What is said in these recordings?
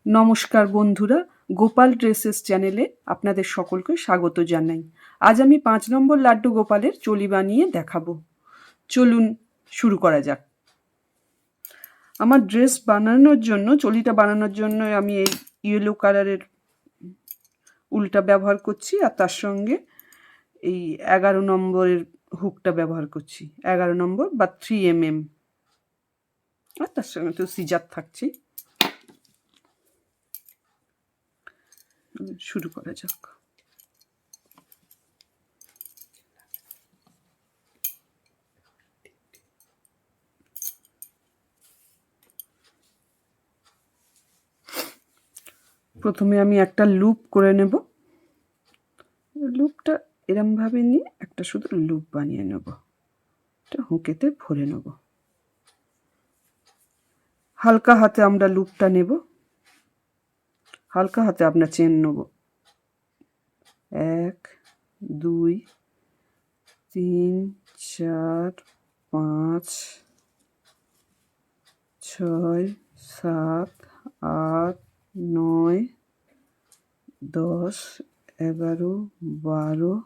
নমস্কার বন্ধুরা, গোপাল ড্রেসেস চ্যানেলে আপনাদের সকলকে স্বাগত জানাই। আজ আমি 5 নম্বর লাড্ডু গোপালের চলি বানিয়ে দেখাবো। চলুন শুরু করা যাক। আমার ড্রেস বানানোর জন্য, চলিটা বানানোর জন্য আমি এই ইয়েলো কালারের উলটা ব্যবহার করছি, আর তার সঙ্গে এই 11 নম্বরের হুকটা ব্যবহার করছি, 11 নম্বর বা 3 mm, আর তার সঙ্গে তো সিজার থাকছে। শুরু করা যাক। প্রথমে আমি একটা লুপ করে নেব। লুপটা এরমভাবে নিয়ে একটা শুধু লুপ বানিয়ে নেব, এটা হুকেতে ভরে নেব। হালকা হাতে আমরা লুপটা নেব, হালকা হাতে আমরা চেন নেব। 1 2 3 4 5 6 7 8 9 10 11 12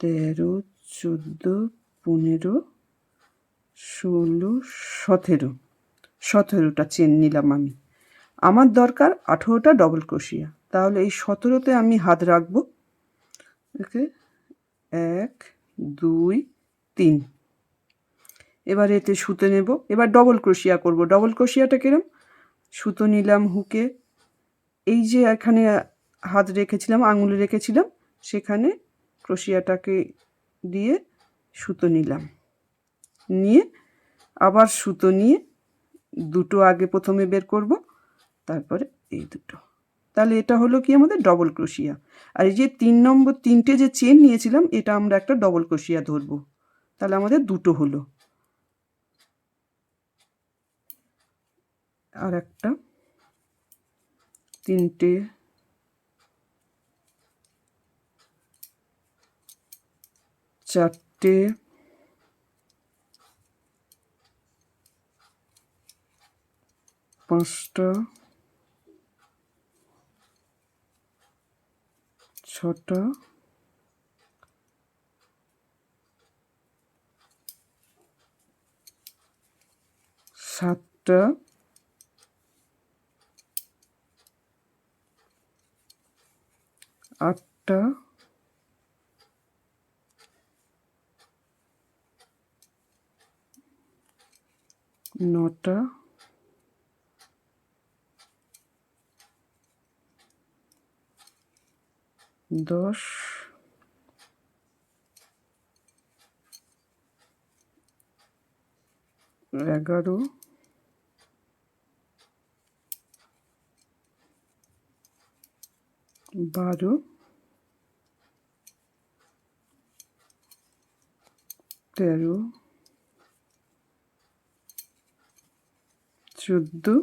13 14 15 16 17, 17টা চেন নিলাম আমি। আমার দরকার 18টা ডবল ক্রোশিয়া, তাহলে এই 17তে আমি হাত রাখবো। ওকে, 1 2 3। এবার এতে সুতো নেব, এবার ডবল ক্রোশিয়া করব। ডবল ক্রোশিয়াটা কিরম? সুতো নিলাম হুকে, এই যে এখানে হাত রেখেছিলাম, আঙুলে রেখেছিলাম, সেখানে ক্রোশিয়াটাকে দিয়ে সুতো নিলাম, নিয়ে আবার সুতো নিয়ে দুটো আগে প্রথমে বের করব, তারপরে এই দুটো। তাহলে এটা হলো কি আমাদের ডবল ক্রোশিয়া। আর এই যে 3 নম্বর 3টে যে চেন নিয়েছিলাম, এটা আমরা একটা ডবল ক্রোশিয়া ধরবো, তাহলে আমাদের দুটো হলো। আর একটা, 3টে, 4টে, 5টা, 6টা, 7টা, 8টা, 9টা, 10, 11, 12, 13, 14,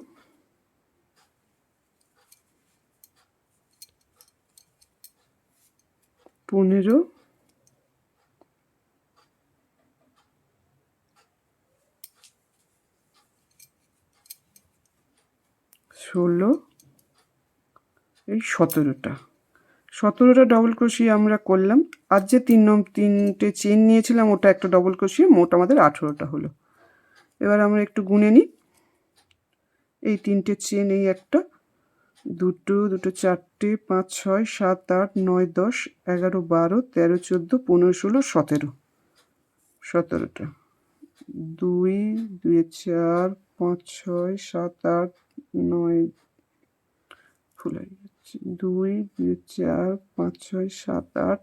15, 16, এই 17টা। 17টা ডবল ক্রোশিয়া আমরা করলাম। আর যে 3টে চেন নিয়েছিলাম, ওটা একটা ডবল ক্রোশিয়া, মোট আমাদের 18টা হলো। এবার আমরা একটু গুনে নিই। এই 3টে চেন, এই একটা, দুটো, 4টে, 5 6 7 8 9 10 11 12 13 14 15 16 17, 17টা। 2 2 4 5 6 7 8 9, ভুল হয়ে যাচ্ছে, 2 2 4 5 6 7 8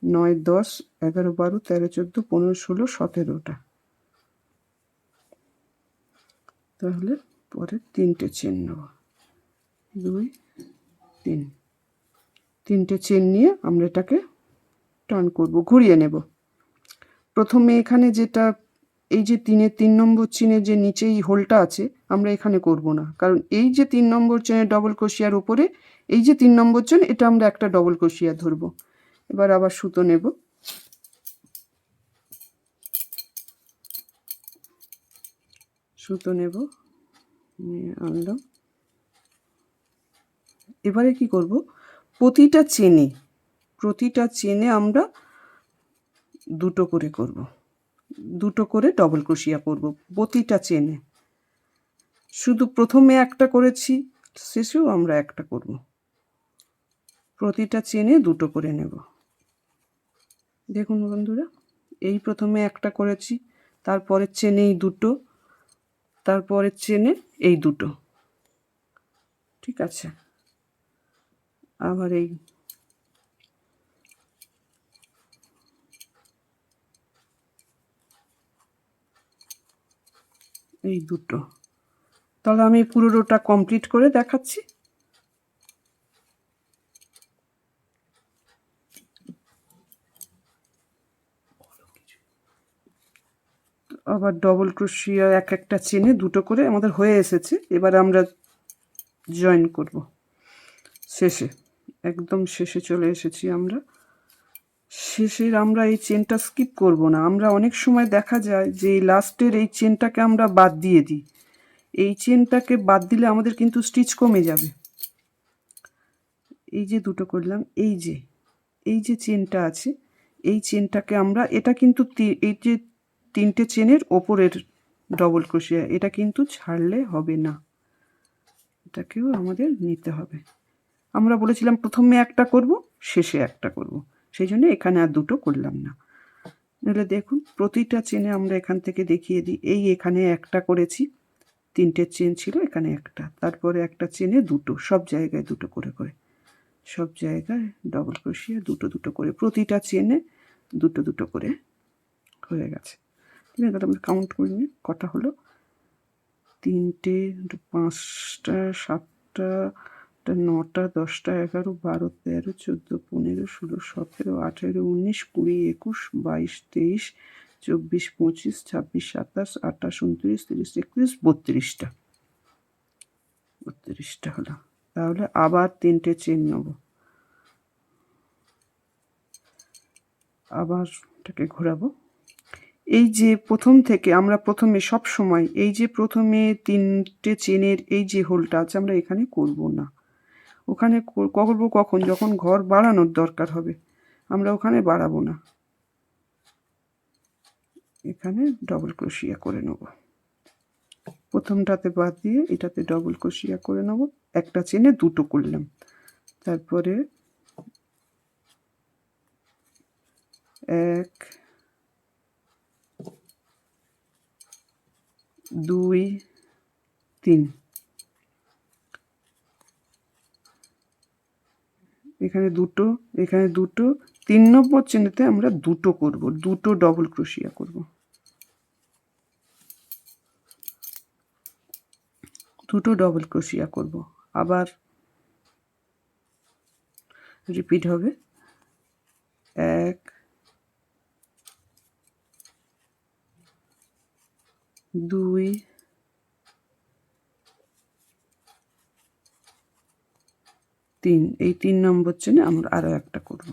9 10 11 12 13 14 15 16 17টা। তাহলে পরে 3টে চেন নেব, 2 3, 3টে চেন নিয়ে আমরা এটাকে টার্ন করব, ঘুরিয়ে নেব। প্রথমে এখানে যেটা, এই যে 3 নম্বর চেনের যে নিচেই হোলটা আছে, আমরা এখানে করব না, কারণ এই যে 3 নম্বর চেনের ডবল ক্রোশিয়ার উপরে এই যে 3 নম্বর চেন, এটা আমরা একটা ডবল ক্রোশিয়া ধরব। এবার আবার সুতো নেব, সুতো নেব, নিয়ে আনলাম, এবারে কি করব, প্রতিটা চেনে আমরা দুটো করে করব, দুটো করে ডবল ক্রোশিয়া করব প্রতিটা চেনে। শুধু প্রথমে একটা করেছি, শেষেও আমরা একটা করব। প্রতিটা চেনে দুটো করে নেব। দেখুন বন্ধুরা, এই প্রথমে একটা করেছি, তারপরের চেনেই দুটো, তারপরের চেনে এই দুটো। ঠিক আছে, আবার এই দুটো। তাহলে আমি পুরো রোটা কমপ্লিট করে দেখাচ্ছি। আবার ডবল ক্রোশিয়া এক একটা চেনে দুটো করে আমাদের হয়ে এসেছে। এবার আমরা জয়েন করব শেষে, একদম শেষে চলে এসেছি আমরা। শেষের আমরা এই চেনটা স্কিপ করব না। আমরা অনেক সময় দেখা যায় যে এই লাস্টের এই চেনটাকে আমরা বাদ দিয়ে দিই। এই চেনটাকে বাদ দিলে আমাদের কিন্তু স্টিচ কমে যাবে। এই যে দুটো করলাম, এই যে চেনটা আছে, এই চেনটাকে আমরা, এটা কিন্তু এই যে তিনটে চেনের ওপরের ডবল ক্রোশিয়া, এটা কিন্তু ছাড়লে হবে না, এটাকেও আমাদের নিতে হবে। আমরা বলেছিলাম প্রথমে একটা করব, শেষে একটা করব, সেই জন্য এখানে আর দুটো করলাম না। নাহলে দেখুন প্রতিটা চেনে আমরা এখান থেকে দেখিয়ে দিই। এই এখানে একটা করেছি, তিনটে চেন ছিল, এখানে একটা, তারপরে একটা চেনে দুটো, সব জায়গায় দুটো করে করে, সব জায়গায় ডবল ক্রোশিয়া দুটো দুটো করে, প্রতিটা চেনে দুটো দুটো করে হয়ে গেছে। ঠিক আছে, তাহলে আমরা কাউন্ট করে নিই কটা হলো। তিনটে, পাঁচটা, সাতটা, নটা, 10টা, 11, 12, 13, 14, 15, 16, 17, 18, 19, 20, 21, 22, 23, 24, 25, 26, 27, 28, 29, 30, 31, 32টা, 32টা হলো। তাহলে আবার তিনটে চেন নেব, আবার এটাকে ঘোরাবো। এই যে প্রথম থেকে আমরা প্রথমে সব সময় এই যে প্রথমে তিনটে চেনের এই যে হোলটা আছে, আমরা এখানে করব না। ওখানে করব কখন, যখন ঘর বাড়ানোর দরকার হবে, আমরা ওখানে বাড়াবো না, এখানে ডবল ক্রোশিয়া করে নেব। প্রথমটাতে বাদ দিয়ে এটাতে ডবল ক্রোশিয়া করে নেব, একটা চেনে দুটো করলাম, তারপরে 1, 2, 3, এখানে দুটো, এখানে দুটো, 3 নম্বর চেনেতে আমরা দুটো করব, দুটো ডবল ক্রোশিয়া করব, দুটো ডবল ক্রোশিয়া করব। আবার রিপিট হবে, 1, 2, 3, এই 3 নম্বর চেনে আমরা আরও একটা করব।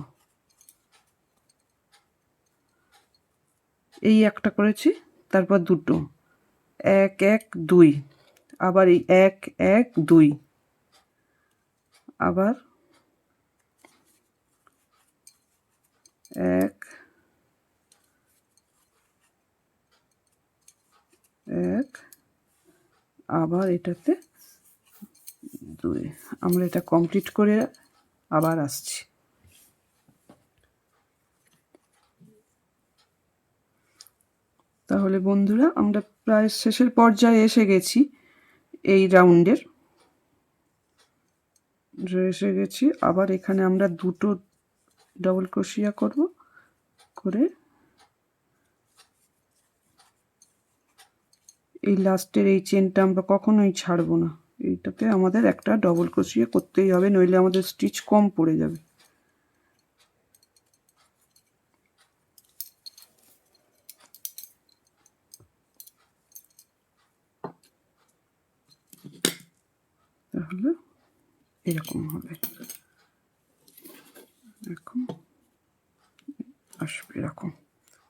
এই একটা করেছি, তারপর দুটো, 1, 1, 2, আবার এই 1, 1, 2, আবার 1, 1, আবার এটাতে 2। আমরা এটা কমপ্লিট করে আবার আসছি। তাহলে বন্ধুরা, আমরা প্রায় শেষের পর্যায়ে এসে গেছি, এই রাউন্ডের এসে গেছি। আবার এখানে আমরা দুটো ডবল ক্রোশিয়া করব, করে এই লাস্টের এই চেনটা আমরা কখনোই ছাড়বো না, এইটাতে আমাদের একটা ডবল ক্রোশিয়া করতেই হবে, নইলে আমাদের স্টিচ কম পড়ে যাবে। তাহলে এরকম হবে, এরকম আসবে, এরকম।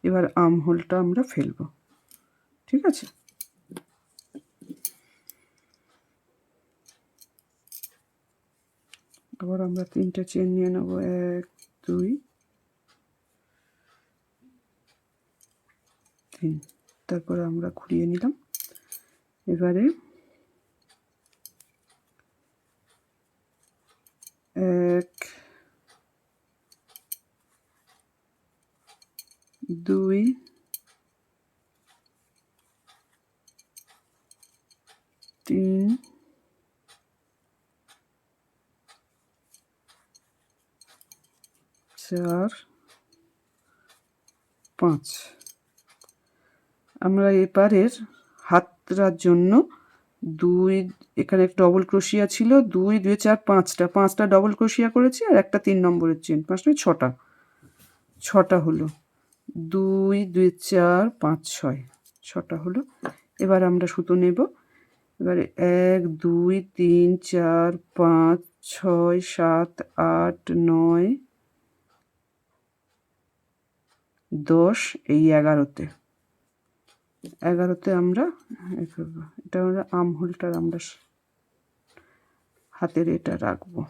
এবার আর্ম হোলটা আমরা ফেলবো, ঠিক আছে। আবার আমরা 3টে চেন নিয়ে নেব, 1 2 3। তারপরে আমরা ঘুরিয়ে নিলাম। এবারে 1 2 3 4 5। আমরা এপারের হাতটার জন্য 2, এখানে ডবল ক্রোশিয়া ছিল, 2 2 4 5টা ডবল ক্রোশিয়া করেছি, আর একটা 3 নম্বরের চেন, 5 6টা হলো। 2 2 4 5 6 6টা হলো। এবার আমরা সুতো নেব। এবারে 1 2 3 4 5 6 7 8 9 10, এই 11তে আমরা এটা আমরা আর্মহোলটা আমরা হাতের এটা রাখবো,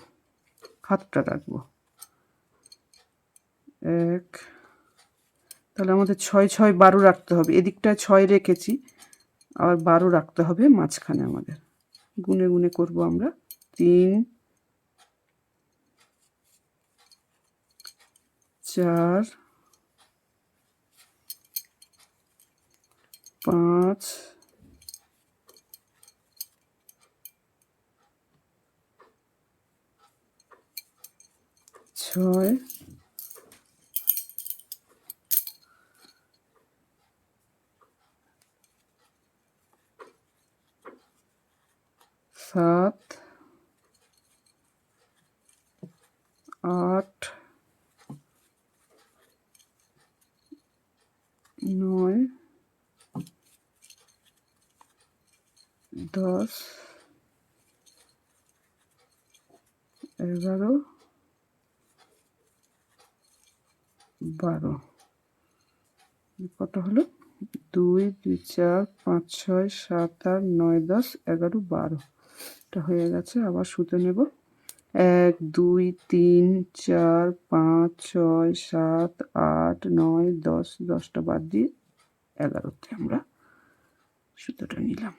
হাতটা রাখবো 1। তাহলে আমাদের 6 6 12 রাখতে হবে। এদিকটায় 6 রেখেছি, আবার 12 রাখতে হবে মাঝখানে আমাদের। গুনে গুনে করব আমরা। 3 4 5 6 7 8 9 10 11 12। কত হলো? 2 2 4 5 6 7 8 9 10 11 12। এটা হয়ে গেছে। আবার সুতো নেব। 1 2 3 4 5 6 7 8 9 10, 10টা বাদ দিয়ে 11তে আমরা সুতোটা নিলাম।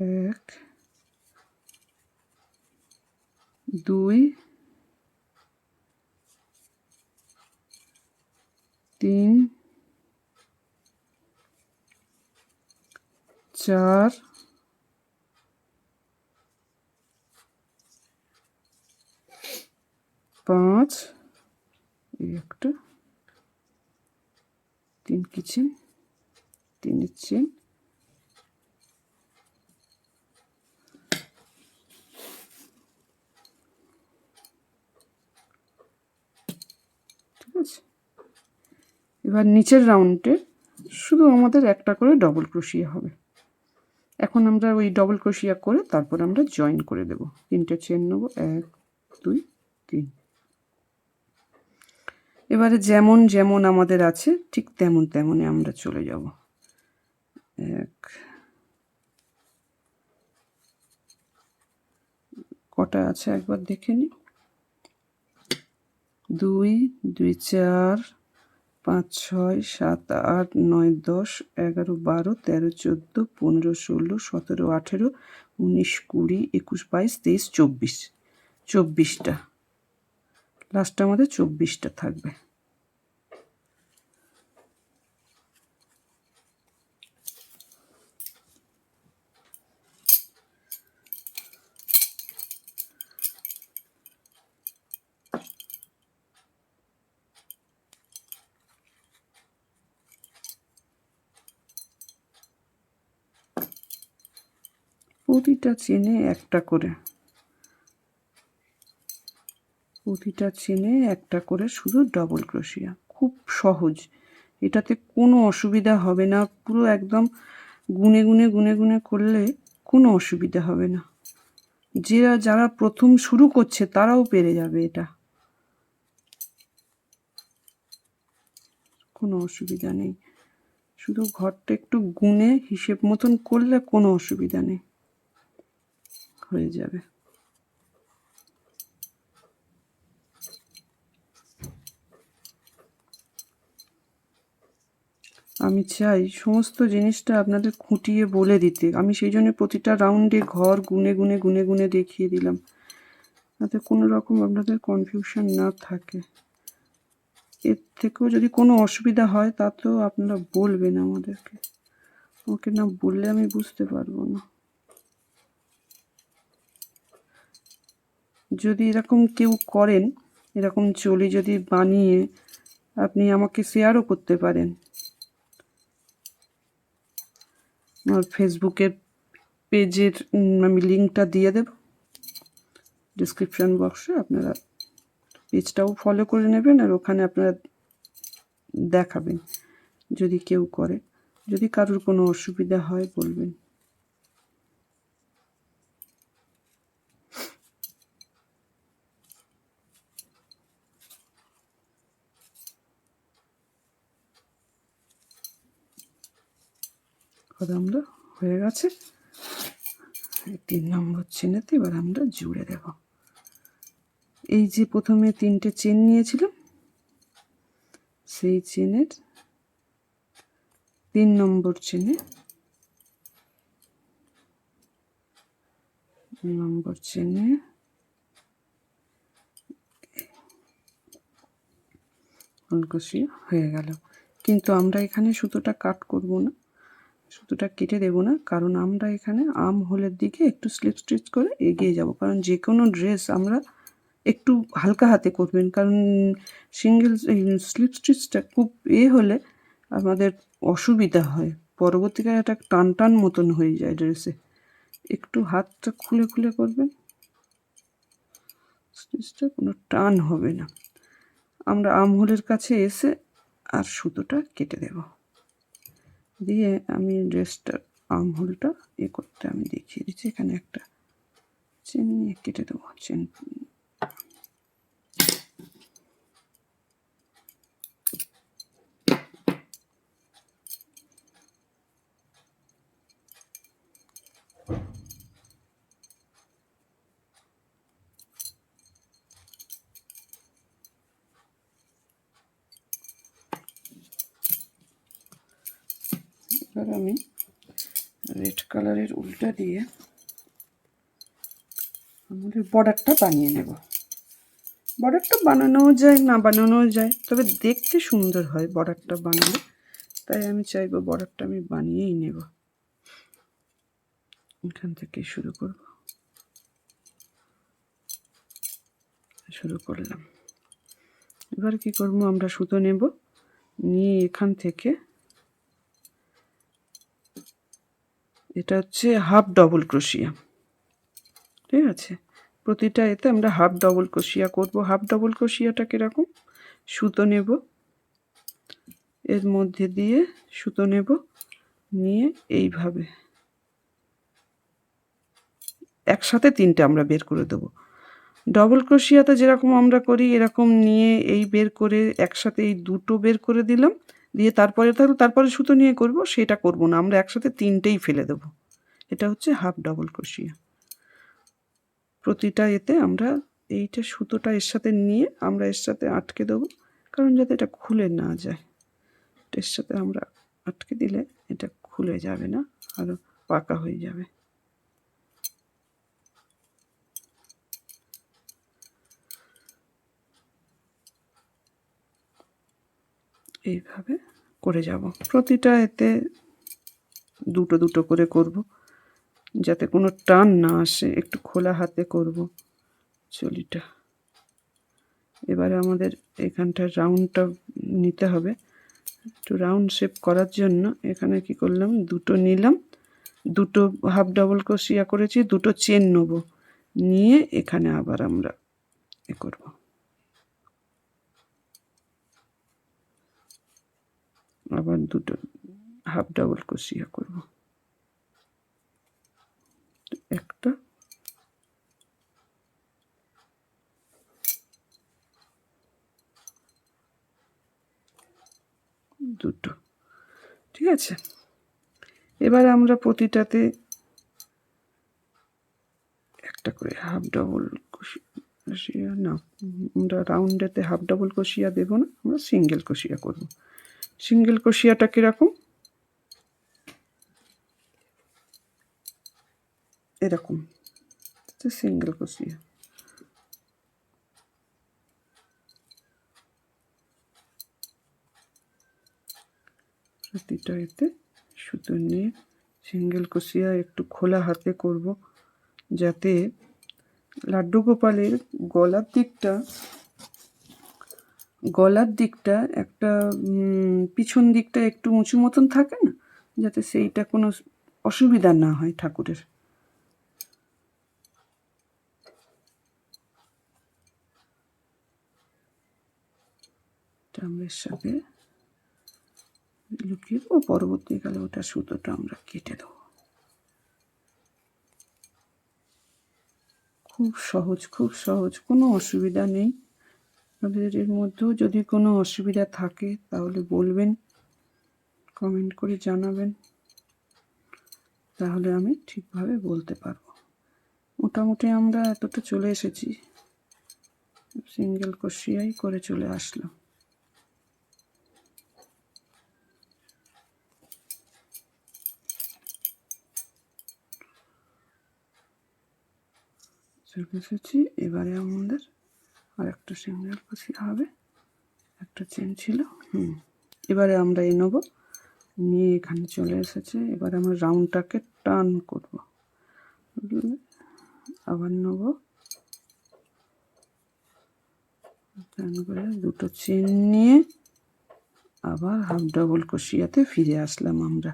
1 2 3 4 5, এই একটা 3 কি চেন, 3 চেন, ঠিক আছে। এবার নিচের রাউন্ডে শুধু আমাদের একটা করে ডবল ক্রোশিয়া হবে। এখন আমরা ওই ডবল ক্রোশিয়া করে তারপর আমরা জয়েন করে দেব। 3টে চেন নেব, 1 2 3। এবারে যেমন যেমন আমাদের আছে ঠিক তেমন তেমনই আমরা চলে যাব। 1, কটা আছে একবার দেখে নিই। 2 2 4 5 6 7 8 9 10 11 12 13 14 15 16 17 18 19 20 21 22 23 24, 24টা। লাস্টে আমাদের 24টা থাকবে। প্রতিটা চেনে একটা করে, প্রতিটা চেনে একটা করে শুধু ডবল ক্রোশিয়া। খুব সহজ, এটাতে কোনো অসুবিধা হবে না। পুরো একদম গুনে গুনে গুনে গুনে করলে কোনো অসুবিধা হবে না। যারা প্রথম শুরু করছে তারাও পেরে যাবে, এটা কোনো অসুবিধা নেই। শুধু ঘরটা একটু গুনে হিসেব মতন করলে কোনো অসুবিধা নেই, হয়ে যাবে। আমি চাই সমস্ত জিনিসটা আপনাদের খুঁটিয়ে বলে দিতে, আমি সেই জন্য প্রতিটা রাউন্ডে ঘর গুনে গুনে গুনে গুনে দেখিয়ে দিলাম, যাতে কোনো রকম আপনাদের কনফিউশন না থাকে। এর থেকেও যদি কোনো অসুবিধা হয় তা তো আপনারা বলবেন আমাদেরকে, ওকে না বললে আমি বুঝতে পারবো না। যদি এরকম কেউ করেন, এরকম চলি যদি বানিয়ে আপনি আমাকে শেয়ারও করতে পারেন। আমার ফেসবুকের পেজের আমি লিঙ্কটা দিয়ে দেব ডিসক্রিপশান বক্সে, আপনারা পেজটাও ফলো করে নেবেন আর ওখানে আপনারা দেখাবেন যদি কেউ করে। যদি কারোর কোনো অসুবিধা হয় বলবেন। এবার আমরা হয়ে গেছে 3 নম্বর চেনেতে, এবার আমরা জুড়ে দেব। এই যে প্রথমে 3টে চেন নিয়েছিলাম, সেই চেনের 3 নম্বর চেনে কষিয়ে হয়ে গেল। কিন্তু আমরা এখানে সুতোটা কাট করব না, সুতোটা কেটে দেব না, কারণ আমরা এখানে আর্ম হোলের দিকে একটু স্লিপ স্টিচ করে এগিয়ে যাব। কারণ যে কোনো ড্রেস আমরা একটু হালকা হাতে করবেন, কারণ সিঙ্গেল স্লিপ স্টিচটা খুব হলে আমাদের অসুবিধা হয়, পরবর্তীকালে একটা টান টান মতন হয়ে যায় ড্রেসে। একটু হাতটা খুলে খুলে করবেন, স্টিচটা কোনো টান হবে না। আমরা আর্ম হোলের কাছে এসে আর সুতোটা কেটে দেব, দিয়ে আমি ড্রেসটার আর্ম হোলটা করতে আমি দেখিয়ে দিচ্ছি। এখানে একটা চেন নিয়ে কেটে দেবো। চেন এবার আমি রেড কালারের উল্টা দিয়ে আমাদের বর্ডারটা বানিয়ে নেব। বর্ডারটা বানানোও যায়, না বানানোও যায়, তবে দেখতে সুন্দর হয় বর্ডারটা বানালে, তাই আমি চাইবো বর্ডারটা আমি বানিয়েই নেব। এখান থেকে শুরু করলাম। এবার কি করব, আমরা সুতো নেব, নিয়ে এখান থেকে এটা হচ্ছে হাফ ডবল ক্রোশিয়া, ঠিক আছে? প্রতিটা এতে আমরা হাফ ডবল ক্রোশিয়া করব। হাফ ডবল ক্রোশিয়াটা কীরকম, সুতো নেব, এর মধ্যে দিয়ে সুতো নেব, নিয়ে এইভাবে একসাথে 3টে আমরা বের করে দেবো। ডবল ক্রোশিয়াতে যেরকম আমরা করি এরকম নিয়ে এই বের করে একসাথে এই 2টো বের করে দিলাম, দিয়ে তারপরে সুতো নিয়ে করব, সেটা করব না, আমরা একসাথে 3টেই ফেলে দেব। এটা হচ্ছে হাফ ডবল ক্রোশিয়া। প্রতিটা এতে আমরা এইটা সুতোটা এর সাথে নিয়ে আমরা এর সাথে আটকে দেবো, কারণ যাতে এটা খুলে না যায়। এর সাথে আমরা আটকে দিলে এটা খুলে যাবে না, আরও পাকা হয়ে যাবে। এইভাবে করে যাব। প্রতিটা এতে 2টো করে করব, যাতে কোনো টান না আসে, একটু খোলা হাতে করব চলিটা। এবারে আমাদের এখানটার রাউন্ডটা নিতে হবে। একটু রাউন্ড শেপ করার জন্য এখানে কি করলাম, 2টো নিলাম, 2টো হাফ ডবল ক্রোশিয়া করেছি, 2টো চেন নেব, নিয়ে এখানে আবার আমরা করব। আবার 2টো হাফ ডবল ক্রোশিয়া করব, একটা, দুটো, ঠিক আছে, এবার আমরা প্রতিটাতে একটা করে হাফ ডবল কষিয়া না, আমরা রাউন্ডেতে হাফ ডবল কষিয়া দেবো না, আমরা সিঙ্গেল কষিয়া করব। সিঙ্গেল কষিয়াটা কীরকম, এরকম সিঙ্গেল কষিয়া। প্রতিটা এতে সুতো নিয়ে সিঙ্গেল কষিয়া একটু খোলা হাতে করব, যাতে লাড্ডু গোপালের গলার দিকটা একটা পিছন দিকটা একটু উঁচু মতন থাকে না, যাতে সেইটা কোনো অসুবিধা না হয় ঠাকুরের। আমরা এর সাথে লুকিয়ে দেবো, পরবর্তীকালে ওটা সুতোটা আমরা কেটে দেবো। খুব সহজ, খুব সহজ, কোনো অসুবিধা নেই। আপনাদের এর মধ্যেও যদি কোনো অসুবিধা থাকে তাহলে বলবেন, কমেন্ট করে জানাবেন, তাহলে আমি ঠিকভাবে বলতে পারবো। মোটামুটি আমরা এতটা চলে এসেছি, সিঙ্গেল কষিয়াই করে চলে আসলাম। চলে এসেছি, এবারে আমাদের আর একটা সিঙ্গেল কষিয়া হবে, একটা চেন ছিল। এবারে আমরা এই নেবো, নিয়ে এখানে চলে এসেছে। এবারে আমরা রাউন্ডটাকে টার্ন করব, আবার নেবো, টার্ন করে দুটো চেন নিয়ে আবার হাফ ডবল কষিয়াতে ফিরে আসলাম আমরা।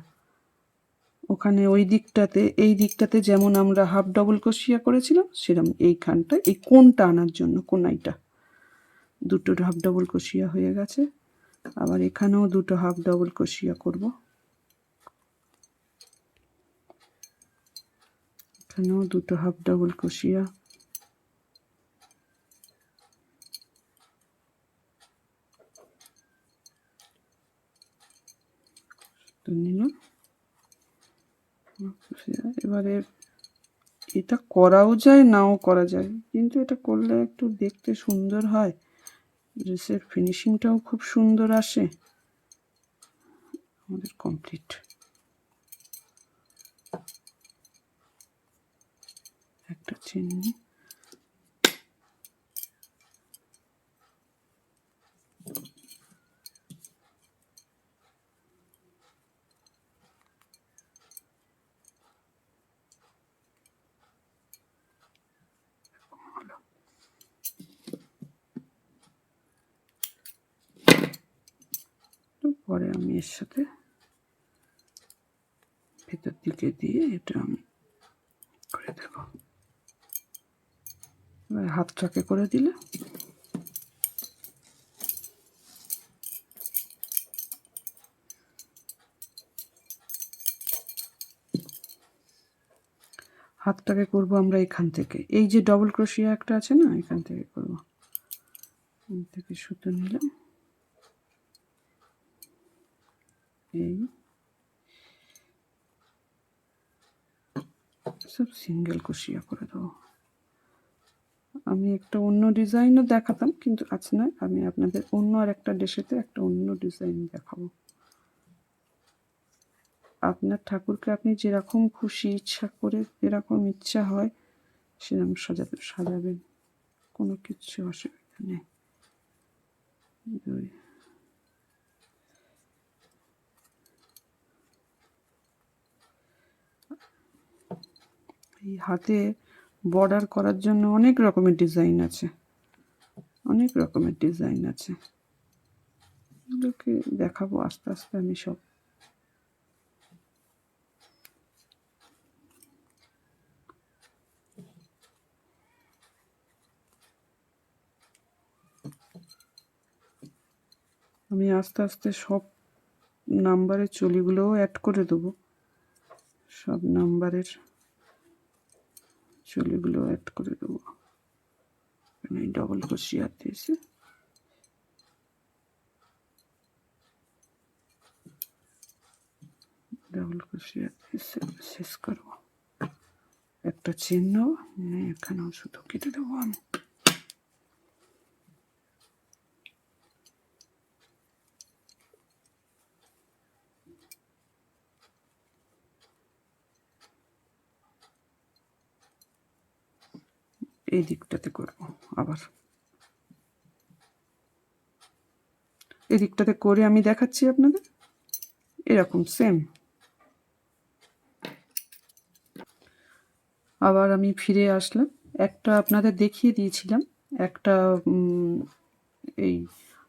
ওখানে ওই দিকটাতে, এই দিকটাতে যেমন আমরা হাফ ডবল কষিয়া করেছিলাম, সেরকম এইখানটা এই কোণটা আনার জন্য, কোনাইটা দুটো হাফ ডবল কষিয়া হয়ে গেছে। আবার এখানেও দুটো হাফ ডবল কষিয়া করব, এখানেও দুটো হাফ ডবল কষিয়া। নিলাম, এবারে এটা করাও যায়, নাও করা যায়, কিন্তু এটা করলে একটু দেখতে সুন্দর হয়, ড্রেসের ফিনিশিংটাও খুব সুন্দর আসে। আমাদের কমপ্লিট। একটা চেন নিয়ে পরে আমি এর সাথে ভেতর দিকে দিয়ে এটা আমি করে দেব। এবার হাতটাকে করে দিলে হাতটাকে করব আমরা এখান থেকে, এই যে ডবল ক্রোশিয়া একটা আছে না, এখান থেকে করব। এখান থেকে সুতো নিলাম, এই সব সিঙ্গেল ক্রোশিয়া করে দেবো। আমি একটা অন্য ডিজাইনও দেখাতাম, কিন্তু আজ নয়, আমি আপনাদের অন্য আর একটা ড্রেসেতে একটা অন্য ডিজাইন দেখাবো। আপনার ঠাকুরকে আপনি যেরকম খুশি ইচ্ছা করে, যেরকম ইচ্ছা হয় সেরকম সাজাবেন, কোনো কিচ্ছু অসুবিধা নেই। এই হাতে বর্ডার করার জন্য অনেক রকমের ডিজাইন আছে, অনেক রকমের ডিজাইন আছে, এগুলোকে দেখাবো আস্তে আস্তে আমি সব। আমি আস্তে আস্তে সব নাম্বারের চলিগুলোও অ্যাড করে দেবো, সব নাম্বারের চলিগুলো অ্যাড করে দেবো। এখানে ডবল ক্রোশিয়া দিয়েছি, ডাবল ক্রোশিয়া শেষ করবো। একটা চেন নেবো, এখানেও শুধু কেটে দেবো আমি। এই দিকটাতে করব, আবার এই দিকটাতে করে আমি দেখাচ্ছি আপনাদের। এরকম সেম আবার আমি ফিরে আসলাম। একটা আপনাদের দেখিয়ে দিয়েছিলাম, একটা এই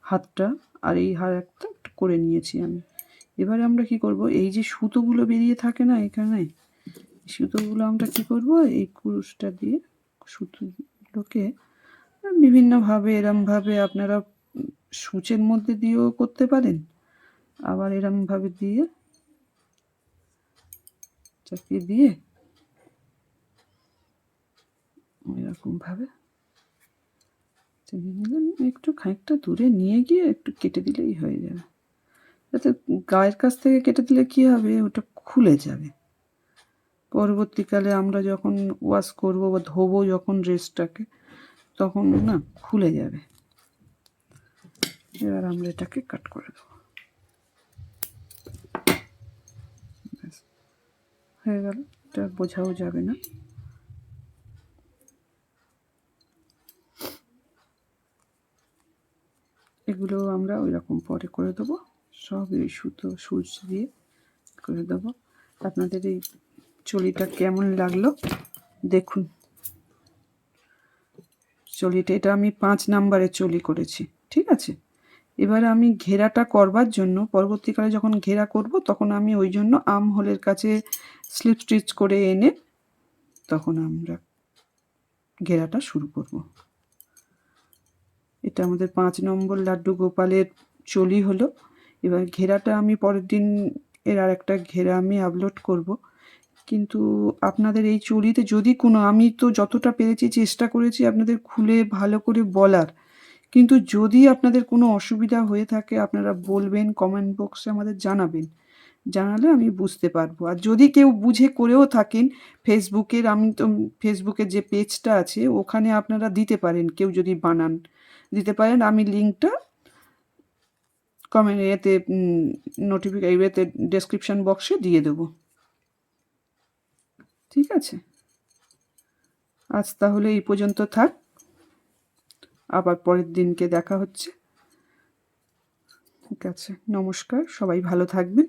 হাতটা আর এই হাত একটা করে নিয়েছি আমি। এবারে আমরা কি করব, এই যে সুতোগুলো বেরিয়ে থাকে না এখানে, সুতোগুলো আমরা কি করব, এই কুরুশটা দিয়ে সুতোগুলোকে বিভিন্নভাবে, এরমভাবে আপনারা সূচের মধ্যে দিয়েও করতে পারেন, আবার এরমভাবে দিয়ে চাপিয়ে দিয়ে এরকমভাবে একটু খানিকটা দূরে নিয়ে গিয়ে একটু কেটে দিলেই হয়ে যাবে। যাতে গায়ের কাছ থেকে কেটে দিলে কি হবে, ওটা খুলে যাবে। পরবর্তীকালে আমরা যখন ওয়াশ করব বা ধোবো যখন ড্রেসটাকে, তখন না খুলে যাবে। এবার আমরা এটাকে কাট করে দেবো। হয়ে গেল, এটা বোঝাও যাবে না। এগুলো আমরা ওই রকম পরে করে দেবো, সব এই সুতো সুচ দিয়ে করে দেবো। আপনাদের এই চলিটা কেমন লাগলো দেখুন। চলিটা এটা আমি 5 নাম্বারের চলি করেছি, ঠিক আছে। এবারে আমি ঘেরাটা করবার জন্য, পরবর্তীকালে যখন ঘেরা করব তখন আমি ওই জন্য আর্ম হোলের কাছে স্লিপ স্টিচ করে এনে তখন আমরা ঘেরাটা শুরু করব। এটা আমাদের 5 নম্বর লাড্ডু গোপালের চলি হলো। এবার ঘেরাটা আমি পরের দিন এর আর একটা ঘেরা আমি আপলোড করব। কিন্তু আপনাদের এই চলিতে যদি কোনো, আমি তো যতটা পেরেছি চেষ্টা করেছি আপনাদের খুলে ভালো করে বলার, কিন্তু যদি আপনাদের কোনো অসুবিধা হয়ে থাকে আপনারা বলবেন, কমেন্ট বক্সে আমাদের জানাবেন, জানালে আমি বুঝতে পারবো। আর যদি কেউ বুঝে করেও থাকেন, ফেসবুকের, আমি তো ফেসবুকের যে পেজটা আছে ওখানে আপনারা দিতে পারেন, কেউ যদি বানান দিতে পারেন, আমি লিঙ্কটা কমেন্ট এতে এতে ডেসক্রিপশন বক্সে দিয়ে দেবো, ঠিক আছে। আজ তাহলে এই পর্যন্ত থাক, আবার পরের দিনকে দেখা হচ্ছে, ঠিক আছে। নমস্কার, সবাই ভালো থাকবেন।